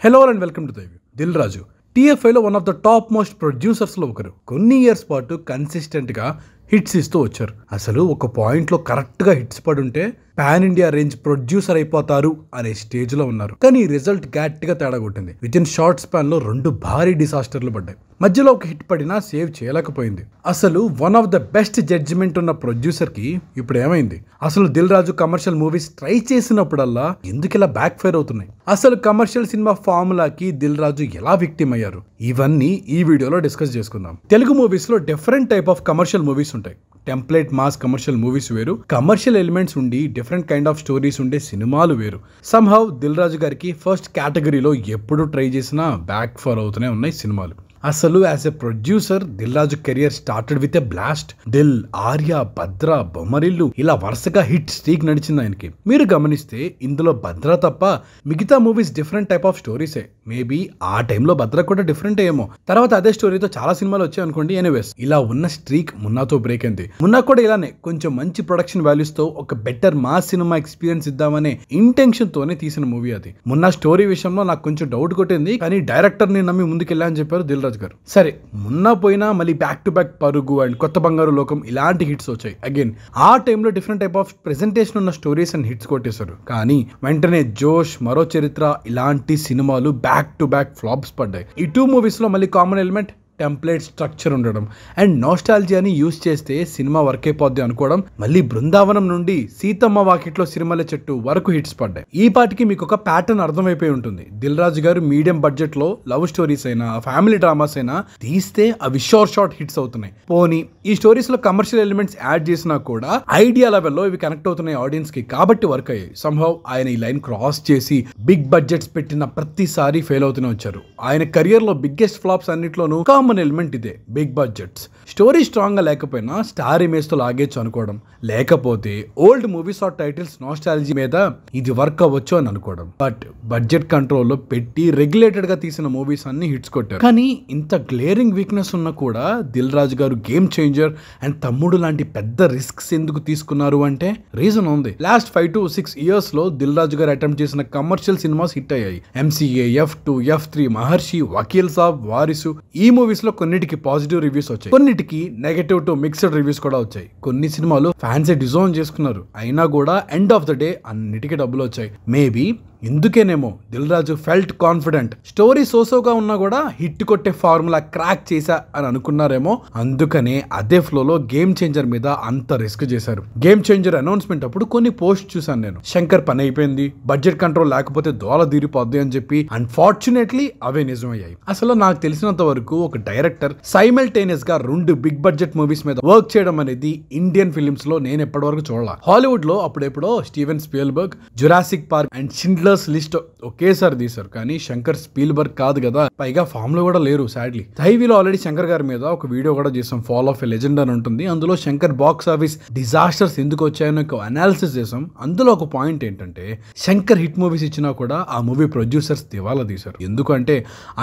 Hello and welcome to దైవ్. దిల్ రాజు టీఎఫ్ఐలో one of the top most ప్రొడ్యూసర్స్లో ఒకరు. కొన్ని ఇయర్స్ పాటు కన్సిస్టెంట్గా హిట్స్ ఇస్తూ వచ్చారు. అసలు ఒక పాయింట్లో కరెక్ట్గా హిట్స్ పడుంటే పాన్ ఇండియా రేంజ్ ప్రొడ్యూసర్ అయిపోతారు అనే స్టేజ్లో ఉన్నారు. కానీ రిజల్ట్ గట్టిగా తేడా కొట్టింది. విత్ ఇన్ షార్ట్ స్పాన్లో 2 భారీ డిసాస్టర్లు పడ్డాయి. మధ్యలో ఒక హిట్ పడినా సేవ్ చేయలేకపోయింది. అసలు one of the best judgement ఉన్న ప్రొడ్యూసర్కి ఇప్పుడు ఏమైంది? అసలు Dil Raju commercial movies try చేసినప్పుడల్లా ఎందుకు ఇలా బ్యాక్ ఫైర్ అవుతున్నాయి? అసలు కమర్షియల్ సినిమా ఫార్ములాకి దిల్ రాజు ఎలా విక్టిమ్ అయ్యారు? ఇవన్నీ ఈ వీడియోలో డిస్కస్ చేసుకుందాం. తెలుగు మూవీస్ లో different type of commercial movies ఉంటాయి. టెంప్లెట్ మాస్ కమర్షియల్ మూవీస్ వేరు, కమర్షియల్ ఎలిమెంట్స్ ఉండి డిఫరెంట్ కైండ్ ఆఫ్ స్టోరీస్ ఉండే సినిమాలు వేరు. సమ్హౌ దిల్ రాజు గారికి ఫస్ట్ కేటగిరీలో ఎప్పుడు ట్రై చేసినా బ్యాక్ ఫైర్ అవుతూనే ఉన్నాయి సినిమాలు. అసలు as a producer Dil Raju career started with a blast. Dil, Arya, Bhadra, Bommarillu ఇలా వరుసగా హిట్ స్ట్రీక్ నడిచింది ఆయనకి. మీరు గమనిస్తే ఇందులో భద్ర తప్ప మిగతా మూవీస్ డిఫరెంట్ టైప్ ఆఫ్ స్టోరీసే. మేబీ ఆ టైంలో భద్ర కూడా డిఫరెంట్ ఏమో. తర్వాత అదే స్టోరీతో చాలా సినిమాలు వచ్చాయి అనుకోండి. ఎనీవేస్ ఇలా ఉన్న స్ట్రీక్ మున్నాతో బ్రేక్ అయింది. మున్నా కూడా ఇలానే కొంచెం మంచి ప్రొడక్షన్ వాల్యూస్ తో ఒక బెటర్ మాస్ సినిమా ఎక్స్పీరియన్స్ ఇద్దామనే ఇంటెన్షన్ తోనే తీసిన మూవీ అది. మున్నా స్టోరీ విషయంలో నాకు కొంచెం డౌట్ కొట్టింది, కానీ డైరెక్టర్ ని నమ్మి ముందుకెళ్ళా అని చెప్పారు దిల్ రాజు గారు. సరే, మున్నా పోయినా మళ్ళీ బ్యాక్ టు బ్యాక్ పరుగు అండ్ కొత్త బంగారు లోకం ఇలాంటి హిట్స్ వచ్చాయి. అగైన్ ఆ టైంలో డిఫరెంట్ టైప్ ఆఫ్ ప్రెజెంటేషన్ ఉన్న స్టోరీస్ అండ్ హిట్స్ కొట్టేశారు. కానీ వెంటనే జోష్, మరో చరిత్ర ఇలాంటి సినిమాలు బ్యాక్ టు బ్యాక్ ఫ్లాప్స్ పడ్డాయి. ఈ 2 మూవీస్ లో మళ్ళీ కామన్ ఎలిమెంట్ టెంప్లెట్ స్ట్రక్చర్ ఉండడం అండ్ నోస్టాలజియాని యూజ్ చేస్తే సినిమా వర్క్ అయిపోద్ది అనుకోవడం. మళ్ళీ బృందావనం నుండి సీతమ్మ వాకిట్లో సిరిమల్లె చెట్టు వరకు హిట్స్ పడ్డాయి. ఈ పాటికి మీకు ఒక ప్యాటర్న్ అర్థమైపోయి ఉంటుంది. దిల్ రాజు గారు మీడియం బడ్జెట్ లో లవ్ స్టోరీస్ అయినా ఫ్యామిలీ డ్రామాస్ అయినా తీస్తే అవి షార్ట్ హిట్స్ అవుతున్నాయి. పోనీ ఈ స్టోరీస్ లో కమర్షియల్ ఎలిమెంట్స్ యాడ్ చేసినా కూడా ఐడియా లెవెల్లో ఇవి కనెక్ట్ అవుతున్నాయి ఆడియన్స్ కి, కాబట్టి వర్క్ అయ్యాయి. సంహౌ ఆయన ఈ లైన్ క్రాస్ చేసి బిగ్ బడ్జెట్స్ పెట్టిన ప్రతిసారి ఫెయిల్ అవుతూనే వచ్చారు. ఆయన కెరియర్ లో బిగ్గెస్ట్ ఫ్లాప్స్ అన్నిట్లోనూ ఎలిమెంట్ ఇదే, బిగ్ బడ్జెట్స్. స్టోరీ స్ట్రాంగ్ గా లేకపోయినా స్టార్ ఇమేజ్ తో లాగేచ్చు అనుకోవడం, లేకపోతే old movies or titles nostalgia మీద ఇది వర్క్ అవ్వచ్చు అని అనుకోవడం. బట్ బడ్జెట్ కంట్రోల్లో పెట్టి రెగ్యులేటెడ్ గా తీసిన మూవీస్ అన్ని హిట్స్ కొట్టారు. కానీ ఇంత గ్లేరింగ్ వీక్నెస్ ఉన్నా కూడా దిల్ రాజు గారు గేమ్ చేంజర్ అండ్ తమ్ముడు లాంటి పెద్ద రిస్క్స్ ఎందుకు తీసుకున్నారు అంటే రీజన్ ఉంది. లాస్ట్ 5 to 6 ఇయర్స్ లో దిల్ రాజు గారు అటెంప్ట్ చేసిన కమర్షియల్ సినిమాస్ హిట్ అయ్యాయి. MCA, F2, F3, మహర్షి, వకీల్ సాబ్, వారిసు. ఈ మూవీస్ లో కొన్నిటికి పాజిటివ్ రివ్యూస్ వచ్చాయి, కొన్నిటికి నెగటివ్ టు మిక్స్డ్ రివ్యూస్ కూడా వచ్చాయి. కొన్ని సినిమాలు ఫ్యాన్స్ డిజోన్ చేసుకున్నారు, అయినా కూడా ఎండ్ ఆఫ్ ద డే అన్నిటికీ డబ్బులు వచ్చాయి. Maybe ఎందుకేనేమో Dil Raju felt confident. Story సోసోగా ఉన్నా కూడా హిట్ కొట్టే ఫార్ములా క్రాక్ చేశా అని అనుకున్నారేమో. అందుకనే అదే ఫ్లోలో గేమ్ చేంజర్ మీద అంత రిస్క్ చేశారు. గేమ్ చేంజర్ అనౌన్స్మెంట్ అప్పుడు కొన్ని పోస్ట్ చూసాను నేను. శంకర్ పని అయిపోయింది, బడ్జెట్ కంట్రోల్ లేకపోతే దోల తీరిపోద్ది అని చెప్పి. అన్ఫార్చునేట్లీ అవే నిజమయ్యాయి. అసలు నాకు తెలిసినంత వరకు ఒక డైరెక్టర్ సైమల్టేనియస్ గా 2 బిగ్ బడ్జెట్ మూవీస్ మీద వర్క్ చేయడం అనేది ఇండియన్ ఫిలిమ్స్ లో నేను ఎప్పటి వరకు చూడాల. హాలీవుడ్ లో అప్పుడెప్పుడో Steven Spielberg Jurassic park and Schindler's list ఒకేసారి తీశారు. కానీ శంకర్ స్పీల్బర్గ్ కాదు కదా, పైగా ఫామ్ లో కూడా లేరు సాడ్లీ. దైవీలో ఆల్రెడీ శంకర్ గారి మీద ఒక వీడియో కూడా చేసాం, ఫాల్ ఆఫ్ ఎ లెజెండ్ అని ఉంటుంది. అందులో శంకర్ బాక్స్ ఆఫీస్ డిజాస్టర్స్ ఎందుకు వచ్చాయని ఒక అనాలిసిస్ చేసాం. అందులో ఒక పాయింట్ ఏంటంటే శంకర్ హిట్ మూవీస్ ఇచ్చినా కూడా ఆ మూవీ ప్రొడ్యూసర్స్ దివాలా తీశారు. ఎందుకంటే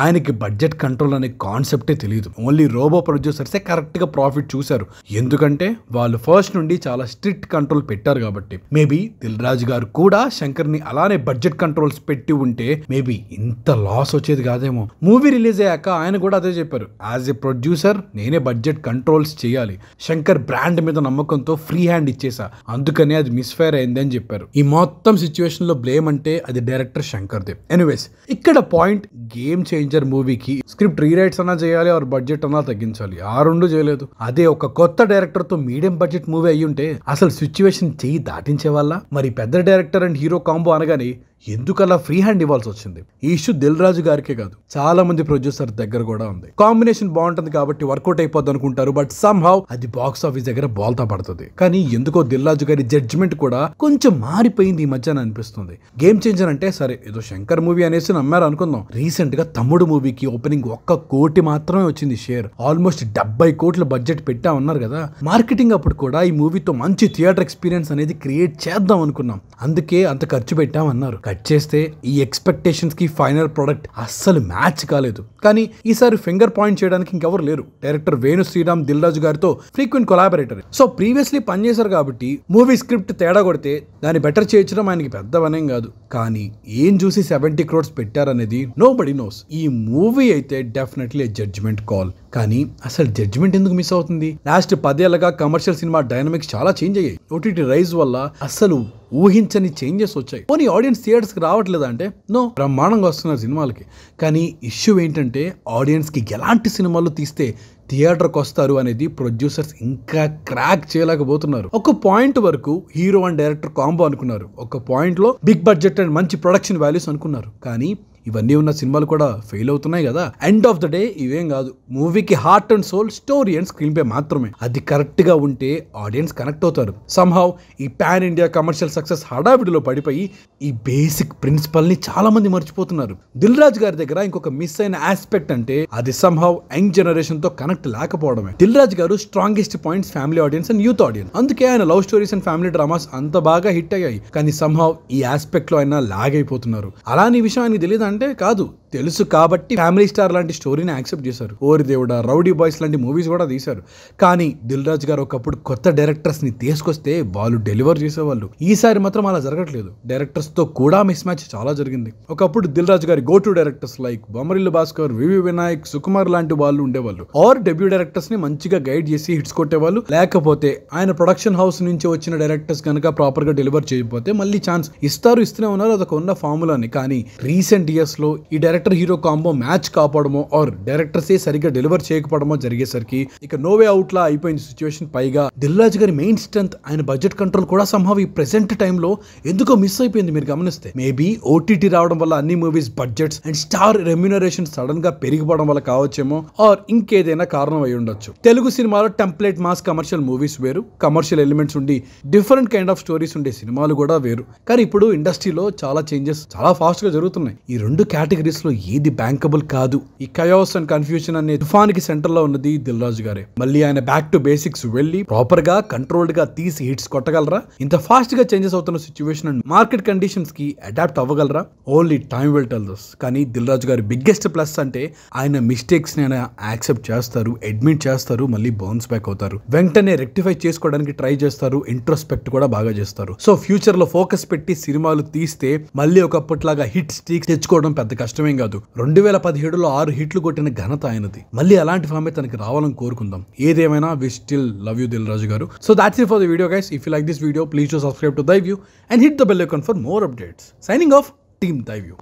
ఆయనకి బడ్జెట్ కంట్రోల్ అనే కాన్సెప్టే తెలియదు. ఓన్లీ రోబో ప్రొడ్యూసర్సే కరెక్ట్ గా ప్రాఫిట్ చూశారు. ఎందుకంటే వాళ్ళు ఫస్ట్ నుండి చాలా స్ట్రిక్ట్ కంట్రోల్ పెట్టారు కాబట్టి. మేబీ దిల్ రాజు గారు కూడా శంకర్ ని అలానే బడ్జెట్ కంట్రోల్స్ పెట్టి ఉంటే మేబీ ఇంత లాస్ వచ్చేది కాదేమో. మూవీ రిలీజ్ అయ్యాక ఆయన కూడా అదే చెప్పారు, యాజ్ ఎ ప్రొడ్యూసర్ నేనే బడ్జెట్ కంట్రోల్స్ చేయాలి. శంకర్ బ్రాండ్ మీద నమ్మకంతో ఫ్రీ హ్యాండ్ ఇచ్చేసా, అందుకనే అది మిస్ఫైర్ అయింది అని చెప్పారు. ఈ మొత్తం సిచ్యువేషన్ లో బ్లేమ్ అంటే అది డైరెక్టర్ శంకర్ దేవ్. ఎనీవేస్ ఇక్కడ పాయింట్, గేమ్ చేంజర్ మూవీకి స్క్రిప్ట్ రీరైట్స్ అన్నా చేయాలి, ఆర్ బడ్జెట్ అన్నా తగ్గించాలి. ఆ 2 చేయలేదు. అదే ఒక కొత్త డైరెక్టర్ తో మీడియం బడ్జెట్ మూవీ అయ్యి ఉంటే అసలు సిచ్యువేషన్ చెయ్యి దాటించే వాళ్ళ. మరి పెద్ద డైరెక్టర్ అండ్ హీరో కాంబో అనగానే ఎందుకలా ఫ్రీ హ్యాండ్ ఇవ్వాల్సి వచ్చింది? ఈ ఇష్యూ దిల్ రాజు గారికే కాదు, చాలా మంది ప్రొడ్యూసర్ దగ్గర కూడా ఉంది. కాంబినేషన్ బాగుంటుంది కాబట్టి వర్కౌట్ అయిపోద్ది అనుకుంటారు, బట్ సమ్ హౌ అది బాక్స్ ఆఫీస్ దగ్గర బోల్తా పడుతుంది. కానీ ఎందుకో దిల్ రాజు గారి జడ్జిమెంట్ కూడా కొంచెం మారిపోయింది ఈ మధ్యన అనిపిస్తుంది. గేమ్ చేంజర్ అంటే సరే ఏదో శంకర్ మూవీ అనేసి నమ్మారు అనుకుందాం. రీసెంట్ గా తమ్ముడు మూవీకి ఓపెనింగ్ 1 కోటి మాత్రమే వచ్చింది షేర్. ఆల్మోస్ట్ 70 కోట్ల బడ్జెట్ పెట్టా ఉన్నారు కదా. మార్కెటింగ్ అప్పుడు కూడా ఈ మూవీతో మంచి థియేటర్ ఎక్స్పీరియన్స్ అనేది క్రియేట్ చేద్దాం అనుకున్నాం, అందుకే అంత ఖర్చు పెట్టామన్నారు. కట్ చేస్తే ఈ ఎక్స్పెక్టేషన్స్ కి ఫైనల్ ప్రొడక్ట్ అస్సలు మ్యాచ్ కాలేదు. కానీ ఈసారి ఫింగర్ పాయింట్ చేయడానికి ఇంకెవరు లేరు. డైరెక్టర్ వేణు శ్రీరామ్ దిల్ రాజు గారితో ఫ్రీక్వెంట్ కొలాబరేటర్. సో ప్రీవియస్లీ పనిచేశారు కాబట్టి మూవీ స్క్రిప్ట్ తేడా కొడితే దాన్ని బెటర్ చేయించడం ఆయనకి పెద్ద పనేం కాదు. కానీ ఏం చూసి 70 crores పెట్టారనేది నో బడీ నోస్. ఈ మూవీ అయితే డెఫినెట్లీ జడ్జ్మెంట్ కాల్. కానీ అసలు జడ్జ్మెంట్ ఎందుకు మిస్ అవుతుంది? లాస్ట్ 10 ఏళ్ళగా కమర్షియల్ సినిమా డైనమిక్స్ చాలా చేంజ్ అయ్యాయి. ఓటీటీ రైజ్ వల్ల అసలు ఊహించని చేంజెస్ వచ్చాయి. పోనీ ఆడియన్స్ థియేటర్స్ కి రావట్లేదా అంటే నో, బ్రహ్మాండంగా వస్తున్నారు సినిమాలకి. కానీ ఇష్యూ ఏంటంటే ఆడియన్స్ కి ఎలాంటి సినిమాలు తీస్తే థియేటర్కి వస్తారు అనేది ప్రొడ్యూసర్స్ ఇంకా క్రాక్ చేయలేకపోతున్నారు. ఒక పాయింట్ వరకు హీరో అండ్ డైరెక్టర్ కాంబో అనుకున్నారు. ఒక పాయింట్ లో బిగ్ బడ్జెట్ అండ్ మంచి ప్రొడక్షన్ వాల్యూస్ అనుకున్నారు. కానీ ఇవన్నీ ఉన్న సినిమాలు కూడా ఫెయిల్ అవుతున్నాయి కదా. ఎండ్ ఆఫ్ ద డే ఇవేం కాదు, మూవీకి heart and soul, story and screenplay మాత్రమే. అది కరెక్ట్ గా ఉంటే ఆడియన్స్ కనెక్ట్ అవుతారు. సమ్హౌ ఈ పాన్ ఇండియా కమర్షియల్ సక్సెస్ హడావిడిలో పడిపోయి ఈ బేసిక్ ప్రిన్సిపల్ ని చాలా మంది మర్చిపోతున్నారు. దిల్ రాజు గారి దగ్గర ఇంకొక మిస్ అయిన ఆస్పెక్ట్ అంటే అది సమ్హౌ యంగ్ జనరేషన్ తో కనెక్ట్ లేకపోవడమే. దిల్ రాజు గారు strongest points family audience and youth audience. అందుకే ఆయన love stories and family dramas అంత బాగా హిట్ అయ్యాయి. కానీ సమ్హౌ ఈ ఆస్పెక్ట్ లో ఆయన లాగ్ అయిపోతున్నారు. అలానే విషయం ఆయనకి తెలియదు అంటే కాదు, తెలుసు కాబట్టి ఫ్యామిలీ స్టార్ లాంటి స్టోరీని యాక్సెప్ట్ చేశారు. ఓరి దేవుడా, రౌడీ బాయ్స్ లాంటి మూవీస్ కూడా తీశారు. కానీ దిల్ రాజు గారు ఒకప్పుడు కొత్త డైరెక్టర్స్ ని తీసుకొస్తే వాళ్ళు డెలివర్ చేసేవాళ్ళు. ఈసారి మాత్రం అలా జరగట్లేదు. డైరెక్టర్స్ తో కూడా మిస్ మ్యాచ్ చాలా జరిగింది. ఒకప్పుడు దిల్ రాజు గారి go to directors like Bommarillu Bhaskar, V V Vinayak, Sukumar లాంటి వాళ్ళు ఉండేవాళ్ళు. ఆర్ డెబ్యూ డైరెక్టర్స్ ని మంచిగా గైడ్ చేసి హిట్స్ కొట్టేవాళ్ళు. లేకపోతే ఆయన ప్రొడక్షన్ హౌస్ నుంచి వచ్చిన డైరెక్టర్స్ కనుక ప్రాపర్ గా డెలివర్ చేయకపోతే మళ్ళీ ఛాన్స్ ఇస్తూనే ఉన్నారు. అదొక ఉన్న ఫార్ములాని. కానీ రీసెంట్ ఇయర్స్ లో ఈ డైరెక్టర్ హీరో కాంబో మ్యాచ్ కాపాడమో ఆర్ డైరెక్టర్స్ సరిగ్గా డెలివర్ చేయకపోవడమో జరిగేసరికి ఇక నోవే అవుట్ లా అయిపోయిన సిచ్యువేషన్. పైగా దిల్ రాజు గారి మెయిన్ స్ట్రెంత్ ఆయన బడ్జెట్ కంట్రోల్ కూడా సంభవ్ ఈ ప్రెసెంట్ టైమ్ లో ఎందుకో మిస్ అయిపోయింది. మీరు గమనిస్తే మేబీ ఓటీటీ రావడం వల్ల అన్ని movies budgets and star remuneration sudden గా పెరిగిపోవడం వల్ల కావచ్చేమో, ఆర్ ఇంకేదైనా కారణం అయి ఉండొచ్చు. తెలుగు సినిమాలో టెంప్లెట్ మాస్ కమర్షియల్ మూవీస్ వేరు, కమర్షియల్ ఎలిమెంట్స్ ఉండి డిఫరెంట్ కైండ్ ఆఫ్ స్టోరీస్ ఉండే సినిమాలు కూడా వేరు. కానీ ఇప్పుడు ఇండస్ట్రీలో చాలా చేంజెస్ చాలా ఫాస్ట్ గా జరుగుతున్నాయి. ఈ రెండు కేటగిరీస్ లో ఏది బ్యాంకబుల్ కాదు. ఈ కయాస్ అండ్ కన్ఫ్యూజన్ అనే తుఫానికి సెంటర్ లో ఉన్నది దిల్ రాజు గారే. మళ్ళీ ఆయన బ్యాక్ టు బేసిక్స్ వెళ్ళి ప్రాపర్ గా కంట్రోల్డ్ గా తీసి హిట్స్ కొట్టగలరా? ఇంత ఫాస్ట్ గా చేంజెస్ అవుతున్న సిచ్యువేషన్ అండ్ మార్కెట్ కండిషన్స్ కి అడాప్ట్ అవ్వగలరా? Only time will tell this. కానీ దిల్ రాజు గారి బిగ్గెస్ట్ ప్లస్ అంటే ఆయన మిస్టేక్స్ ని ఆయన యాక్సెప్ట్ చేస్తారు, అడ్మిట్ చేస్తారు, మళ్ళీ బౌన్స్ బ్యాక్ అవుతారు. వెంటనే రెక్టిఫై చేసుకోవడానికి ట్రై చేస్తారు, ఇంట్రోస్పెక్ట్ కూడా బాగా చేస్తారు. సో ఫ్యూచర్ లో ఫోకస్ పెట్టి సినిమాలు తీస్తే మళ్ళీ ఒకప్పట్లాగా హిట్ స్ట్రీక్ తెచ్చుకోవడం పెద్ద కష్టమేం కాదు. 2017లో 6 హిట్లు కొట్టిన ఘనత ఆయనది. మళ్ళీ అలాంటి ఫామే తనకి రావాలని కోరుకుందాం. ఏదేమైనా we still love you Dil Raju garu. So that's it for the video guys. If you like this video please to subscribe to The View and hit the bell icon for more updates. Signing off, team దైవ్యూ.